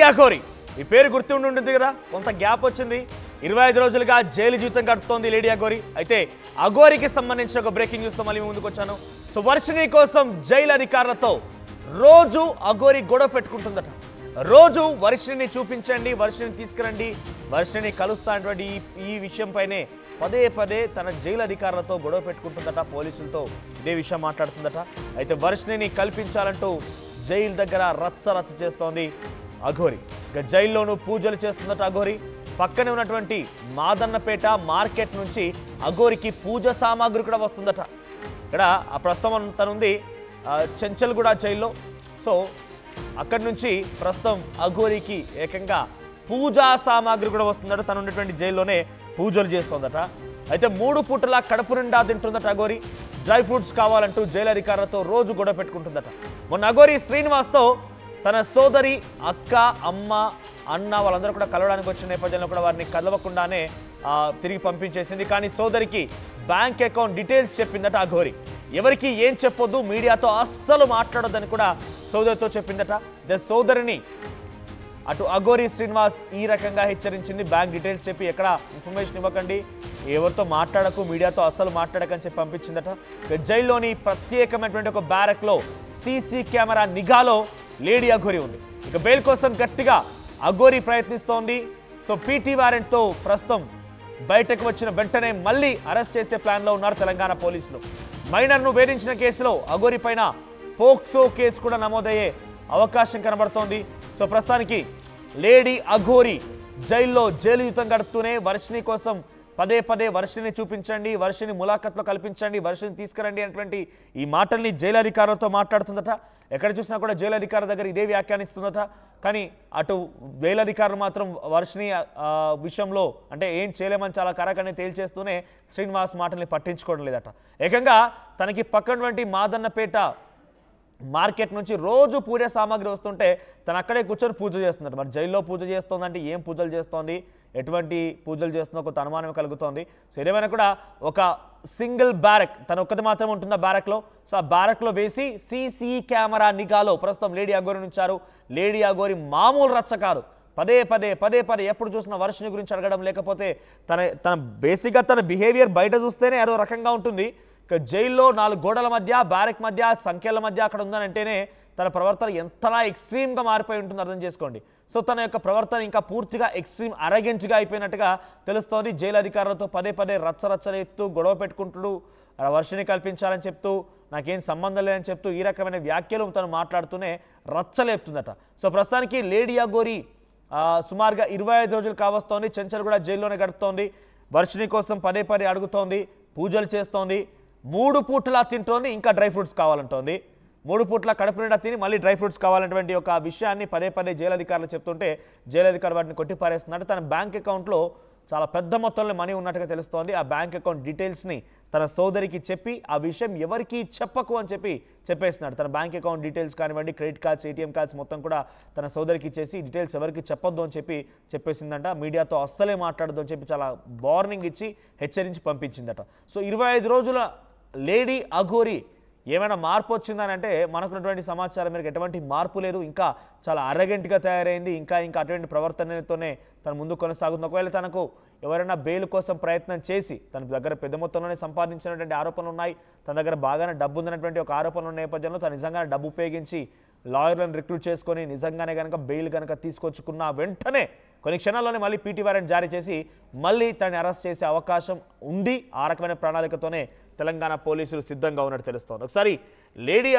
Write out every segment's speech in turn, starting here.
అఘోరి ఈ పేరు గుర్తుండి ఉంటుంది కదా, కొంత గ్యాప్ వచ్చింది. 25 రోజులుగా జైలు జీవితం గడుపుతోంది లేడీ అఘోరి. అయితే అఘోరికి సంబంధించిన ఒక బ్రేకింగ్ న్యూస్తో మళ్ళీ ముందుకు వచ్చాను. సో వర్షిణి కోసం జైలు అధికారులతో రోజు అఘోరి గొడవ పెట్టుకుంటుందట. రోజు వర్షిణిని చూపించండి, వర్షిణిని తీసుకురండి, వర్షిణిని కలుస్తా అనేటువంటి ఈ విషయంపైనే పదే పదే తన జైలు అధికారులతో గొడవ పెట్టుకుంటుందట. పోలీసులతో ఇదే విషయం మాట్లాడుతుందట. అయితే వర్షిణిని కల్పించాలంటూ జైలు దగ్గర రచ్చ చేస్తోంది అఘోరి. ఇక జైల్లోనూ పూజలు చేస్తుందట అఘోరి. పక్కనే ఉన్నటువంటి మాదన్నపేట మార్కెట్ నుంచి అఘోరికి పూజ సామాగ్రి కూడా వస్తుందట. ఇక్కడ ఆ ప్రస్తుతం తనుంది చెంచల్గూడ జైల్లో. సో అక్కడి నుంచి ప్రస్తుతం అఘోరికి ఏకంగా పూజా సామాగ్రి కూడా వస్తుందట. తను ఉన్నటువంటి జైల్లోనే పూజలు చేస్తుందట. అయితే 3 పూటలా కడుపు నిండా తింటుందట అఘోరి. డ్రై ఫ్రూట్స్ కావాలంటూ జైలు అధికారులతో రోజు గొడవ పెట్టుకుంటుందట. మొన్న అఘోరి శ్రీనివాస్తో తన సోదరి, అక్క, అమ్మ, అన్న వాళ్ళందరూ కూడా కలవడానికి వచ్చిన నేపథ్యంలో కూడా వారిని కలవకుండానే తిరిగి పంపించేసింది. కానీ సోదరికి బ్యాంక్ అకౌంట్ డీటెయిల్స్ చెప్పిందట అఘోరి. ఎవరికి ఏం చెప్పొద్దు, మీడియాతో అస్సలు మాట్లాడొద్దని కూడా సోదరితో చెప్పిందట. సోదరిని అటు అఘోరి శ్రీనివాస్ ఈ రకంగా హెచ్చరించింది. బ్యాంక్ డీటెయిల్స్ చెప్పి ఎక్కడ ఇన్ఫర్మేషన్ ఇవ్వకండి, ఎవరితో మాట్లాడకు, మీడియాతో అస్సలు మాట్లాడకని చెప్పి పంపించిందట. జైల్లోని ప్రత్యేకమైనటువంటి ఒక బ్యారక్లో సీసీ కెమెరా నిఘాలో లేడీ అఘోరి ఉంది. ఇక బెయిల్ కోసం గట్టిగా అఘోరి ప్రయత్నిస్తోంది. సో పీటీ వారెంట్తో ప్రస్తుతం బయటకు వచ్చిన వెంటనే మళ్ళీ అరెస్ట్ చేసే ప్లాన్లో ఉన్నారు తెలంగాణ పోలీసులు. మైనర్ను వేధించిన కేసులో అఘోరి పైన పోక్సో కేసు కూడా నమోదయ్యే అవకాశం కనబడుతోంది. సో ప్రస్తుతానికి లేడీ అఘోరి జైల్లో జైలు జీవితం గడుపుతూనే వర్షిణి కోసం పదే పదే వర్షిణిని చూపించండి, వర్షిణి ములాఖత్లో కల్పించండి, వర్షిణి తీసుకురండి అనేటువంటి ఈ మాటల్ని జైలు అధికారులతో మాట్లాడుతుందట. ఎక్కడ చూసినా కూడా జైలు అధికారుల దగ్గర ఇదే వ్యాఖ్యానిస్తుందట. కానీ అటు జైలు అధికారులు మాత్రం వర్షిణి విషయంలో అంటే ఏం చేయలేమని చాలా కరాఖండిగా తేల్చేస్తూనే శ్రీనివాస్ మాటల్ని పట్టించుకోవడం లేదట. ఏకంగా తనకి పక్కనటువంటి మాదన్నపేట మార్కెట్ నుంచి రోజు పూజ సామాగ్రి వస్తుంటే తను అక్కడే కూర్చొని పూజ చేస్తున్నట్టు. మరి జైల్లో పూజ చేస్తోందంటే ఏం పూజలు చేస్తోంది, ఎటువంటి పూజలు చేస్తుందో కొంత అనుమానం కలుగుతోంది. సో ఏదేమైనా కూడా ఒక సింగిల్ బ్యారక్ తను ఒక్కటి మాత్రం ఉంటుంది ఆ బ్యారక్లో. సో ఆ బ్యారక్లో వేసి సీసీ కెమెరా నిఘాలో ప్రస్తుతం లేడీ అఘోరిని ఉంచారు. లేడీ అఘోరి మామూలు రచ్చ కాదు. పదే పదే ఎప్పుడు చూసిన వర్షిణి గురించి అడగడం, లేకపోతే తన బేసిక్గా తన బిహేవియర్ బయట చూస్తేనే అదో రకంగా ఉంటుంది. జైల్లో 4 గోడల మధ్య, బ్యారక్ మధ్య, సంఖ్యల మధ్య అక్కడ ఉందనంటేనే తన ప్రవర్తన ఎంతలా ఎక్స్ట్రీమ్గా మారిపోయి ఉంటుంది అర్థం చేసుకోండి. సో తన యొక్క ప్రవర్తన ఇంకా పూర్తిగా ఎక్స్ట్రీమ్ అరగెంట్గా అయిపోయినట్టుగా తెలుస్తోంది. జైలు అధికారులతో పదే రచ్చలేపుతూ గొడవ పెట్టుకుంటూ వర్షిణి కల్పించాలని చెప్తూ నాకేం సంబంధం లేదని చెప్తూ ఈ రకమైన వ్యాఖ్యలు తను మాట్లాడుతూనే రచ్చలేపుతుందట. సో ప్రస్తుతానికి లేడీ అఘోరి సుమారుగా 25 రోజులు కావస్తోంది. చెంచల్గూడ జైల్లోనే గడుపుతోంది. వర్షిణి కోసం పదే అడుగుతోంది, పూజలు చేస్తోంది, 3 పూటలా తింటోంది, ఇంకా డ్రై ఫ్రూట్స్ కావాలంటోంది. 3 పూట్ల కడుపు నిండా తిని మళ్ళీ డ్రై ఫ్రూట్స్ కావాలన్నటువంటి ఒక విషయాన్ని పదే జైలు అధికారులు చెప్తుంటే జైలు అధికారులు వాటిని కొట్టిపారేస్తున్నట్టు. తన బ్యాంక్ అకౌంట్లో చాలా పెద్ద మొత్తంలో మనీ ఉన్నట్టుగా తెలుస్తోంది. ఆ బ్యాంక్ అకౌంట్ డీటెయిల్స్ని తన సోదరికి చెప్పి ఆ విషయం ఎవరికి చెప్పకు అని చెప్పేస్తున్నాడు. తన బ్యాంక్ అకౌంట్ డీటెయిల్స్ కానివ్వండి, క్రెడిట్ కార్డ్స్, ఏటీఎం కార్డ్స్ మొత్తం కూడా తన సోదరికి ఇచ్చేసి డీటెయిల్స్ ఎవరికి చెప్పొద్దు అని చెప్పేసిందంట. మీడియాతో అస్సలే మాట్లాడద్దు అని చెప్పి చాలా వార్నింగ్ ఇచ్చి హెచ్చరించి పంపించిందట. సో 25 రోజుల లేడీ అఘోరి ఏమైనా మార్పు వచ్చిందని అంటే మనకున్నటువంటి సమాచారం మేరకు ఎటువంటి మార్పు లేదు. ఇంకా చాలా అరగెంట్గా తయారైంది. ఇంకా అటువంటి ప్రవర్తనతోనే తను ముందు కొనసాగుతుంది. ఒకవేళ తనకు ఎవరైనా బెయిల్ కోసం ప్రయత్నం చేసి తన దగ్గర పెద్ద మొత్తంలోనే సంపాదించినటువంటి ఆరోపణలు ఉన్నాయి, తన దగ్గర బాగానే డబ్బు ఉందన్నటువంటి ఒక ఆరోపణల నేపథ్యంలో తను నిజంగానే డబ్బు ఉపయోగించి లాయర్లను రిక్రూట్ చేసుకొని నిజంగానే కనుక బెయిల్ కనుక తీసుకొచ్చుకున్న వెంటనే కొన్ని క్షణాల్లోనే మళ్ళీ పీటీ వారెంట్ జారీ చేసి మళ్ళీ తనని అరెస్ట్ చేసే అవకాశం ఉంది. ఆ రకమైన ప్రణాళికతోనే తెలంగాణ పోలీసులు సిద్ధంగా ఉన్నట్టు తెలుస్తోంది. ఒకసారి లేడీ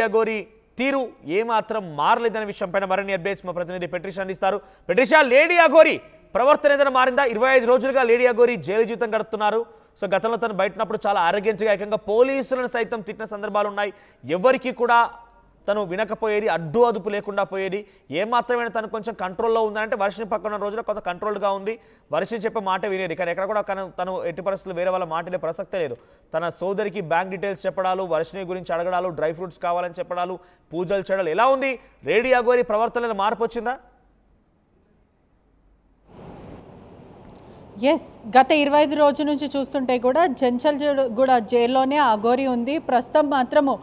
అఘోరి తీరు ఏమాత్రం మారలేదనే విషయంపైన మరిన్ని అప్డేట్స్ మా ప్రతినిధి పెట్రిషా అందిస్తారు. పెట్రిషా, లేడీ అఘోరి ప్రవర్తన ఏదైనా మారిందా? 25 రోజులుగా లేడీ అఘోరి జైలు జీవితం గడుపుతున్నారు. సో గతంలో తను బయటనప్పుడు చాలా అరగెంట్గా ఏకంగా పోలీసులను సైతం తిట్టిన సందర్భాలు ఉన్నాయి. ఎవరికి కూడా తను వినకపోయేది, అడ్డు అదుపు లేకుండా పోయేది. ఏమాత్రమైనా తను కొంచెం కంట్రోల్లో ఉందంటే వర్షిణి పక్కన రోజుల్లో కొంత కంట్రోల్గా ఉంది. వర్షిణి చెప్పే మాట వినేది. కానీ ఎక్కడ కూడా తను ఎట్టి పరిస్థితులు వేరే వాళ్ళ మాటలే ప్రసక్తే లేదు. తన సోదరికి బ్యాంక్ డీటెయిల్స్ చెప్పడాలు, వర్షిణి గురించి అడగడాలు, డ్రై ఫ్రూట్స్ కావాలని చెప్పడాలు, పూజలు చేయడాలు. ఎలా ఉంది లేడీ అఘోరి ప్రవర్తనలో మార్పు వచ్చిందా? ఎస్ గత 25 రోజుల నుంచి చూస్తుంటే కూడా చెంచల్గూడ జైల్లోనే అఘోరి ఉంది. ప్రస్తుతం మాత్రము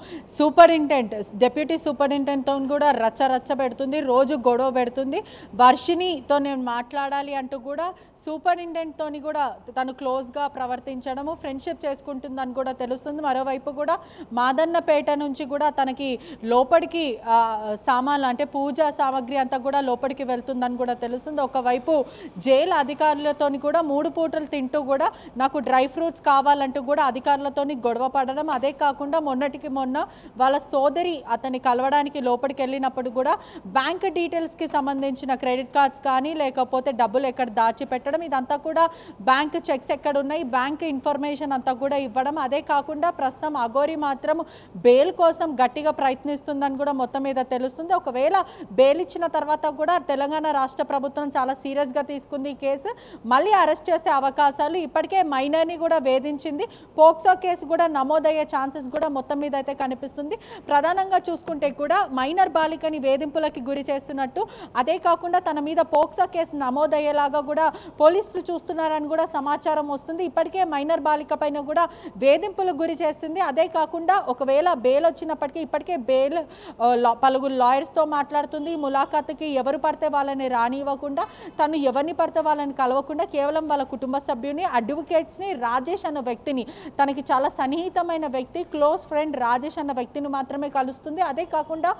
డిప్యూటీ సూపరింటెండెంట్తో కూడా రచ్చ పెడుతుంది, రోజు గొడవ పెడుతుంది. వర్షినితో నేను మాట్లాడాలి అంటూ కూడా సూపరింటెండెంట్తో కూడా తను క్లోజ్గా ప్రవర్తించడము, ఫ్రెండ్షిప్ చేసుకుంటుందని కూడా తెలుస్తుంది. మరోవైపు కూడా మాదన్నపేట నుంచి కూడా తనకి లోపలికి సామాన్లు అంటే పూజా సామాగ్రి అంతా కూడా లోపలికి వెళ్తుందని కూడా తెలుస్తుంది. ఒకవైపు జైలు అధికారులతో కూడా 3 పూటలు తింటూ కూడా నాకు డ్రై ఫ్రూట్స్ కావాలంటూ కూడా అధికారులతో గొడవ పడడం. అదే కాకుండా మొన్న వాళ్ళ సోదరి అతన్ని కలవడానికి లోపలికి వెళ్ళినప్పుడు కూడా బ్యాంక్ డీటెయిల్స్కి సంబంధించిన క్రెడిట్ కార్డ్స్ కానీ లేకపోతే డబ్బులు ఎక్కడ దాచిపెట్టడం, ఇదంతా కూడా బ్యాంక్ చెక్స్ ఎక్కడ ఉన్నాయి, బ్యాంక్ ఇన్ఫర్మేషన్ అంతా కూడా ఇవ్వడం. అదే కాకుండా ప్రస్తుతం అఘోరి మాత్రం బెయిల్ కోసం గట్టిగా ప్రయత్నిస్తుందని కూడా మొత్తం మీద తెలుస్తుంది. ఒకవేళ బెయిల్ ఇచ్చిన తర్వాత కూడా తెలంగాణ రాష్ట్ర ప్రభుత్వం చాలా సీరియస్గా తీసుకుంది ఈ కేసు. మళ్ళీ అరెస్ట్ చేసే అవకాశాలు, ఇప్పటికే మైనర్ని కూడా వేధించింది, పోక్సో కేసు కూడా నమోదయ్యే ఛాన్సెస్ కూడా మొత్తం మీద అయితే కనిపిస్తుంది. ప్రధానంగా చూసుకుంటే కూడా మైనర్ బాలికని వేధింపులకి గురి చేస్తున్నట్టు, అదే కాకుండా తన మీద పోక్సో కేసు నమోదయ్యేలాగా కూడా పోలీసులు చూస్తున్నారని కూడా సమాచారం వస్తుంది. ఇప్పటికే మైనర్ బాలిక పైన కూడా వేధింపులకు గురి చేస్తుంది. అదే కాకుండా ఒకవేళ బెయిల్ వచ్చినప్పటికీ ఇప్పటికే బెయిల్ పలువురు లాయర్స్తో మాట్లాడుతుంది. ములాఖాతుకి ఎవరు పడితే వాళ్ళని రానివ్వకుండా, తను ఎవరిని పడితే వాళ్ళని కలవకుండా కేవలం వాళ్ళ కుటుంబ సభ్యుని, అడ్వకేట్స్ని, రాజేష్ అన్న వ్యక్తిని, తనకి చాలా సన్నిహితమైన వ్యక్తి, క్లోజ్ ఫ్రెండ్ రాజేష్ అన్న వ్యక్తిని మాత్రమే కలుస్తుంది. అదే కాకుండా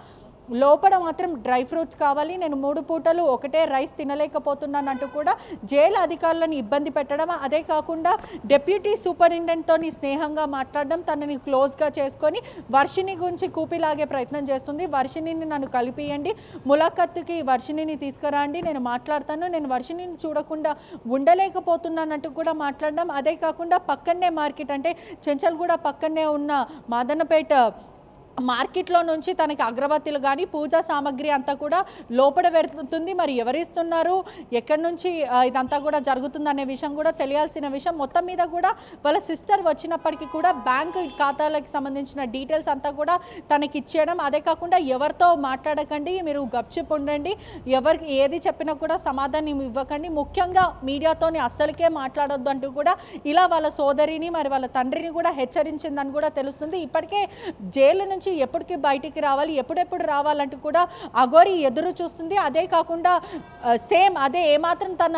లోపల మాత్రం డ్రై ఫ్రూట్స్ కావాలి, నేను 3 పూటలు ఒకటే రైస్ తినలేకపోతున్నాను అంటూ కూడా జైలు అధికారులను ఇబ్బంది పెట్టడం. అదే కాకుండా డిప్యూటీ సూపరింటెండెంట్తో స్నేహంగా మాట్లాడడం, తనని క్లోజ్గా చేసుకొని వర్షిని గురించి కూపిలాగే ప్రయత్నం చేస్తుంది. వర్షినిని నన్ను కలిపియండి, ములాఖత్తుకి వర్షినిని తీసుకురండి, నేను మాట్లాడతాను, నేను వర్షినిని చూడకుండా ఉండలేకపోతున్నానంటూ కూడా మాట్లాడడం. అదే కాకుండా పక్కనే మార్కెట్ అంటే చెంచల్గూడ పక్కనే ఉన్న మాదన్నపేట మార్కెట్లో నుంచి తనకి అగరబత్తీలు కానీ పూజా సామాగ్రి అంతా కూడా లోపల పెడుతుంది. మరి ఎవరిస్తున్నారు, ఎక్కడి నుంచి ఇదంతా కూడా జరుగుతుందనే విషయం కూడా తెలియాల్సిన విషయం. మొత్తం మీద కూడా వాళ్ళ సిస్టర్ వచ్చినప్పటికీ కూడా బ్యాంక్ ఖాతాలకు సంబంధించిన డీటెయిల్స్ అంతా కూడా తనకి ఇచ్చేయడం. అదే కాకుండా ఎవరితో మాట్లాడకండి, మీరు గప్చిప్ ఉండండి, ఎవరికి ఏది చెప్పినా కూడా సమాధానం ఇవ్వకండి, ముఖ్యంగా మీడియాతోని అస్సలకే మాట్లాడొద్దు అంటూ కూడా ఇలా వాళ్ళ సోదరిని మరి వాళ్ళ తండ్రిని కూడా హెచ్చరించిందని కూడా తెలుస్తుంది. ఇప్పటికే జైలు నుంచి ఎప్పటికి బయటికి రావాలి, ఎప్పుడెప్పుడు రావాలంటూ కూడా అఘోరి ఎదురు చూస్తుంది. అదే కాకుండా సేమ్ అదే ఏమాత్రం తన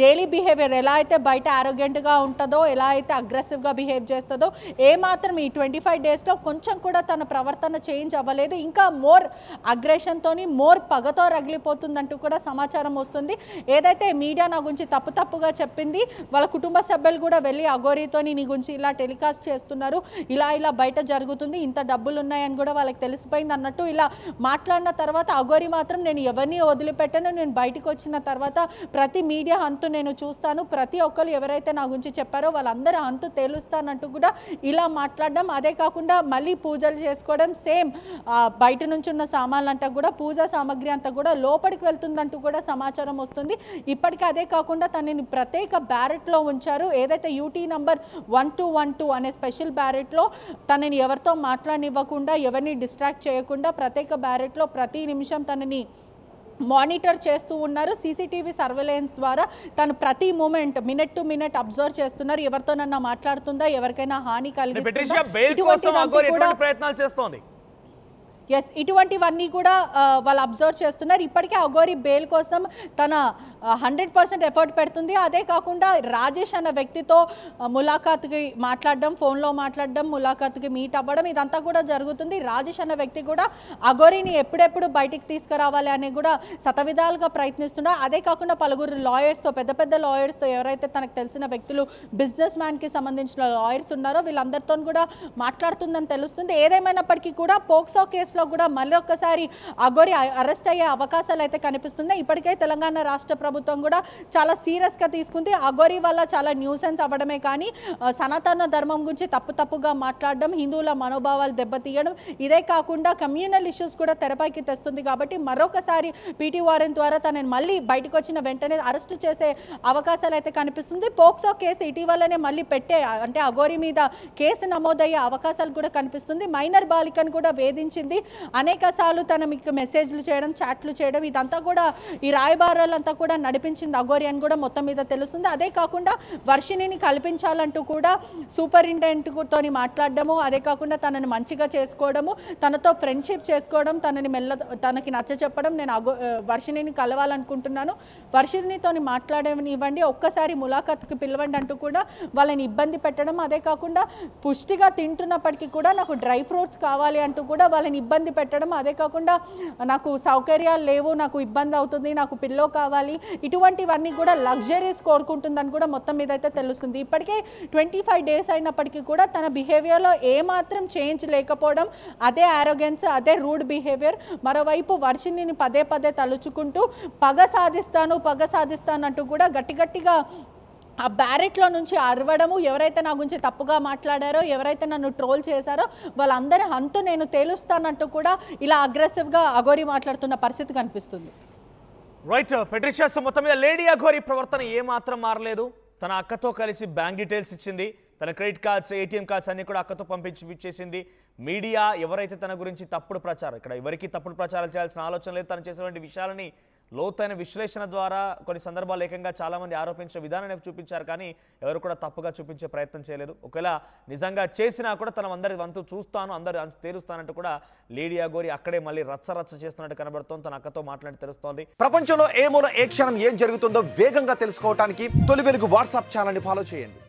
డైలీ బిహేవియర్ ఎలా అయితే బయట ఆరోగ్యంట్గా ఉంటుందో, ఎలా అయితే అగ్రెసివ్గా బిహేవ్ చేస్తుందో, ఏమాత్రం ఈ 25 డేస్లో కొంచెం కూడా తన ప్రవర్తన చేంజ్ అవ్వలేదు. ఇంకా మోర్ అగ్రెషన్తో, మోర్ పగతో రగిలిపోతుందంటూ కూడా సమాచారం వస్తుంది. ఏదైతే మీడియా నా గురించి తప్పుగా చెప్పింది, వాళ్ళ కుటుంబ సభ్యులు కూడా వెళ్ళి అఘోరితో నీ గురించి ఇలా టెలికాస్ట్ చేస్తున్నారు, ఇలా బయట జరుగుతుంది, ఇంత డబ్బులు ఉన్నాయని కూడా వాళ్ళకి తెలిసిపోయింది అన్నట్టు ఇలా మాట్లాడిన తర్వాత అఘోరి మాత్రం నేను ఎవరిని వదిలిపెట్టాను, నేను బయటకు వచ్చిన తర్వాత ప్రతి మీడియా అంతు నేను చూస్తాను, ప్రతి ఒక్కరు ఎవరైతే నా గురించి చెప్పారో వాళ్ళందరూ అంతు తేలుస్తానంటూ కూడా ఇలా మాట్లాడడం. అదే కాకుండా మళ్ళీ పూజలు చేసుకోవడం, సేమ్ బయట నుంచి ఉన్న సామాన్లు అంతా కూడా పూజా సామాగ్రి అంతా కూడా లోపలికి వెళ్తుందంటూ కూడా సమాచారం వస్తుంది. ఇప్పటికీ అదే కాకుండా తనని ప్రత్యేక బ్యారెట్లో ఉంచారు. ఏదైతే యూటీ నంబర్ 1212 అనే స్పెషల్ బ్యారెట్లో తనని ఎవరితో మాట్లాడనివ్వకుండా, ఎవరిని డిస్ట్రాక్ట్ చేయకుండా ప్రత్యేక బ్యారెట్లో ప్రతి నిమిషం తనని మానిటర్ చేస్తూ ఉన్నారు. సీసీటీవీ సర్వేలెన్స్ ద్వారా తను ప్రతి moment minute to minute observe చేస్తున్నారు. ఎవరితోనన్నా మాట్లాడుతుందా, ఎవరికైనా హాని కలిగిస్తుందా, ప్రయత్నాలు చేస్తోంది. ఎస్, ఇటువంటివన్నీ కూడా వాళ్ళు అబ్జర్వ్ చేస్తున్నారు. ఇప్పటికే అఘోరి బెయిల్ కోసం తన 100% ఎఫర్ట్ పెడుతుంది. అదే కాకుండా రాజేష్ అన్న వ్యక్తితో ములాఖాత్కి మాట్లాడడం, ఫోన్లో మాట్లాడడం, ములాఖాత్కి మీట్ అవ్వడం, ఇదంతా కూడా జరుగుతుంది. రాజేష్ అన్న వ్యక్తి కూడా అఘోరిని ఎప్పుడెప్పుడు బయటికి తీసుకురావాలి అని కూడా శతవిధాలుగా ప్రయత్నిస్తున్నారు. అదే కాకుండా పలువురు లాయర్స్తో, పెద్ద లాయర్స్తో, ఎవరైతే తనకు తెలిసిన వ్యక్తులు, బిజినెస్ మ్యాన్కి సంబంధించిన లాయర్స్ ఉన్నారో వీళ్ళందరితో కూడా మాట్లాడుతుందని తెలుస్తుంది. ఏదేమైనప్పటికీ కూడా పోక్సో కేసులో కూడా మళ్ళొక్కసారి అఘోరి అరెస్ట్ అయ్యే అవకాశాలు అయితే కనిపిస్తున్నాయి. ఇప్పటికే తెలంగాణ రాష్ట్ర ప్రభుత్వం కూడా చాలా సీరియస్గా తీసుకుంది. అఘోరి వల్ల చాలా న్యూసెన్స్ అవ్వడమే కానీ సనాతన ధర్మం గురించి తప్పుగా మాట్లాడడం, హిందువుల మనోభావాలు దెబ్బతీయడం, ఇదే కాకుండా కమ్యూనల్ ఇష్యూస్ కూడా తెరపైకి తెస్తుంది. కాబట్టి మరొకసారి పీటీ వారెంట్ ద్వారా తనని మళ్ళీ బయటకు వచ్చిన వెంటనే అరెస్ట్ చేసే అవకాశాలు అయితే కనిపిస్తుంది. పోక్సో కేసు ఇటీవలనే మళ్ళీ అంటే అఘోరి మీద కేసు నమోదయ్యే అవకాశాలు కూడా కనిపిస్తుంది. మైనర్ బాలికను కూడా వేధించింది, అనేక సార్లు తన మీకు మెసేజ్లు చేయడం, చాట్లు చేయడం, ఇదంతా కూడా ఈ రాయబారాలంతా కూడా నడిపించింది అఘోరి అని కూడా మొత్తం మీద తెలుస్తుంది. అదే కాకుండా వర్షిణిని కల్పించాలంటూ కూడా సూపరింటెండెంట్తో మాట్లాడడము, అదే కాకుండా తనని మంచిగా చేసుకోవడము, తనతో ఫ్రెండ్షిప్ చేసుకోవడం, తనకి నచ్చ చెప్పడం, నేను వర్షిణిని కలవాలనుకుంటున్నాను, వర్షిణితో మాట్లాడనివ్వండి, ఒక్కసారి ములాఖాత్కి పిలవండి అంటూ కూడా వాళ్ళని ఇబ్బంది పెట్టడం, అదే కాకుండా పుష్టిగా తింటున్నప్పటికీ కూడా నాకు డ్రై ఫ్రూట్స్ కావాలి అంటూ కూడా వాళ్ళని ఇబ్బంది పెట్టడం, అదే కాకుండా నాకు సౌకర్యాలు లేవు, నాకు ఇబ్బంది అవుతుంది, నాకు పిల్లో కావాలి, ఇటువంటివన్నీ కూడా లగ్జరీస్ కోరుకుంటుందని కూడా మొత్తం మీద అయితే తెలుస్తుంది. ఇప్పటికే 25 డేస్ అయినప్పటికీ కూడా తన బిహేవియర్లో ఏమాత్రం చేంజ్ లేకపోవడం, అదే ఆరోగెన్స్, అదే రూడ్ బిహేవియర్. మరోవైపు వర్షిణిని పదే పదే తలుచుకుంటూ పగ సాధిస్తాను అంటూ కూడా గట్టిగా ఆ బ్యారెట్లో నుంచి అరవడము, ఎవరైతే నా గురించి తప్పుగా మాట్లాడారో, ఎవరైతే నన్ను ట్రోల్ చేశారో వాళ్ళందరి హంతు నేను తేలుస్తానంటూ కూడా ఇలా అగ్రెసివ్గా అఘోరి మాట్లాడుతున్న పరిస్థితి కనిపిస్తుంది. రైట్ పెట్రిషియా, మొత్తం మీద లేడీ అఘోరి ప్రవర్తన ఏమాత్రం మారలేదు. తన అక్కతో కలిసి బ్యాంక్ డీటెయిల్స్ ఇచ్చింది, తన క్రెడిట్ కార్డ్స్, ఏటీఎం కార్డ్స్ అన్ని కూడా అక్కతో పంపించేసింది. మీడియా ఎవరైతే తన గురించి తప్పుడు ప్రచారం, ఇక్కడ ఎవరికి తప్పుడు ప్రచారం చేయాల్సిన ఆలోచన లేదు, తను చేసినటువంటి విషయాలని లోతైన విశ్లేషణ ద్వారా కొన్ని సందర్భాలు ఏకంగా చాలామంది ఆరోపించే విధానాన్ని చూపించారు, కానీ ఎవరు కూడా తప్పుగా చూపించే ప్రయత్నం చేయలేదు. ఒకవేళ నిజంగా చేసినా కూడా తన అందరి వంతు చూస్తాను, అందరు తేలుస్తానంటూ కూడా లేడీ అఘోరి అక్కడే మళ్ళీ రచ్చ చేస్తున్నట్టు కనబడుతోంది. తన అక్కతో మాట్లాడి తెలుస్తోంది. ప్రపంచంలో ఏ మూల ఏ క్షణం ఏం జరుగుతుందో వేగంగా తెలుసుకోవడానికి తొలి వెలుగు వాట్సాప్ ఛానల్ని ఫాలో చేయండి.